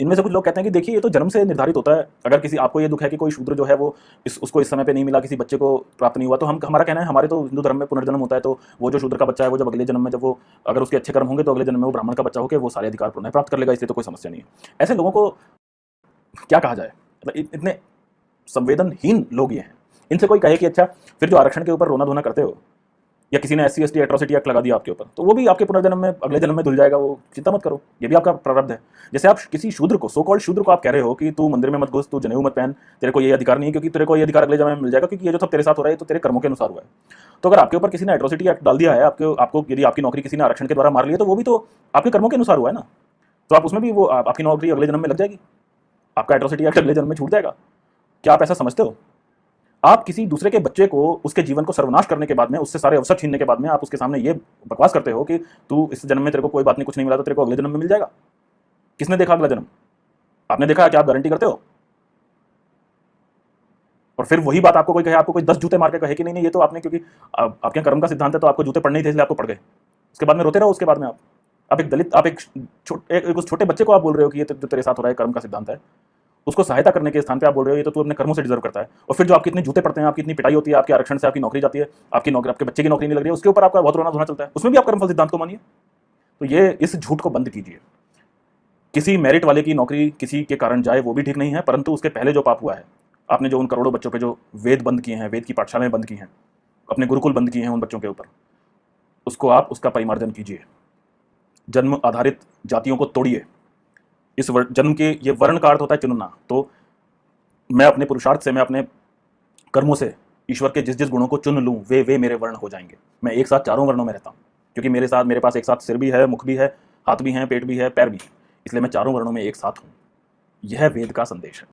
इनमें से कुछ लोग कहते हैं कि देखिए ये तो जन्म से निर्धारित होता है। अगर किसी आपको ये दुख है कि कोई शूद्र जो है वो उसको इस समय पे नहीं मिला, किसी बच्चे को प्राप्त नहीं हुआ, तो हम हमारा कहना है हमारे तो हिंदू धर्म में पुनर्जन्म होता है, तो वो जो शूद्र का बच्चा है वो जब अगले जन्म में जब वो अगर उसके अच्छे कर्म होंगे तो अगले जन्म में वो ब्राह्मण का बच्चा होकर वो सारे अधिकार पुनः प्राप्त कर लेगा, इसलिए तो कोई समस्या नहीं है। ऐसे लोगों को क्या कहा जाए, मतलब इतने संवेदनहीन लोग ये हैं। इनसे कोई कहे कि अच्छा फिर जो आरक्षण के ऊपर रोना धोना करते हो, या किसी ने SC ST एट्रोसिटी एक्ट लगा दिया आपके ऊपर, तो वो भी आपके पुनर्जन्म में अगले जन्म में धुल जाएगा, वो चिंता मत करो, ये भी आपका प्रारब्ध है। जैसे आप किसी शूद्र को, सो कॉल्ड शूद्र को आप कह रहे हो कि तू मंदिर में मत घुस, तू जनेऊ मत पहन, तेरे को ये अधिकार नहीं है, क्योंकि तेरे को ये अधिकार अगले जन्म में मिल जाएगा, क्योंकि ये जो सब तेरे साथ हो रहा है तो तेरे कर्मों के अनुसार हुआ है। तो अगर आपके ऊपर किसी ने एट्रोसिटी एक्ट डाल दिया है, आपको यदि आपकी नौकरी किसी ने आरक्षण के द्वारा मार ली है, तो वो भी तो आपके कर्मों के अनुसार हुआ है ना, तो आप उसमें भी वो आपकी नौकरी अगले जन्म में लग जाएगी, आपका एट्रोसिटी एक्ट अगले जन्म में छूट जाएगा। क्या आप ऐसा समझते हो? आप किसी दूसरे के बच्चे को उसके जीवन को सर्वनाश करने के बाद में, उससे सारे अवसर छीनने के बाद में आप उसके सामने ये बकवास करते हो कि तू इस जन्म में तेरे को कोई बात नहीं, कुछ नहीं मिला तो तेरे को अगले जन्म में मिल जाएगा। किसने देखा अगला जन्म? आपने देखा? क्या आप गारंटी करते हो? और फिर वही बात आपको कोई कहे, आपको कोई 10 जूते मार के कहे कि नहीं नहीं ये तो आपने, क्योंकि आपके कर्म का सिद्धांत है तो आपको जूते पड़ने ही थे इसलिए आपको पड़ गए, उसके बाद में रोते रहो। उसके बाद में आप एक दलित, आप एक उस छोटे बच्चे को आप बोल रहे हो कि ये जो तेरे साथ हो रहा है कर्म का सिद्धांत है, उसको सहायता करने के स्थान पे आप बोल रहे हो ये तो तू अपने कर्मों से डिजर्व करता है। और फिर जो आपके इतने जूते पड़ते हैं, आपकी इतनी पिटाई होती है, आपके आरक्षण से आपकी नौकरी जाती है, आपकी नौकरी, आपके बच्चे की नौकरी नहीं लग रही है, उसके ऊपर आपका बहुत रोना धोना चलता है, उसमें भी आप कर्मफल सिद्धांत को मानिए। तो ये इस झूठ को बंद कीजिए। किसी मेरिट वाले की नौकरी किसी के कारण जाए वो भी ठीक नहीं है, परंतु उसके पहले जो पाप हुआ है, आपने जो उन करोड़ों बच्चों पे जो वेद बंद किए हैं, वेद की पाठशालाएं बंद की हैं, अपने गुरुकुल बंद किए हैं उन बच्चों के ऊपर, उसको आप उसका परिमार्जन कीजिए। जन्म आधारित जातियों को तोड़िए। इस जन्म के ये वर्ण का अर्थ होता है चुनना, तो मैं अपने पुरुषार्थ से, मैं अपने कर्मों से ईश्वर के जिस जिस गुणों को चुन लूं वे मेरे वर्ण हो जाएंगे। मैं एक साथ चारों वर्णों में रहता हूं, क्योंकि मेरे पास एक साथ सिर भी है, मुख भी है, हाथ भी हैं, पेट भी है, पैर भी है, इसलिए मैं चारों वर्णों में एक साथ हूं। यह वेद का संदेश है।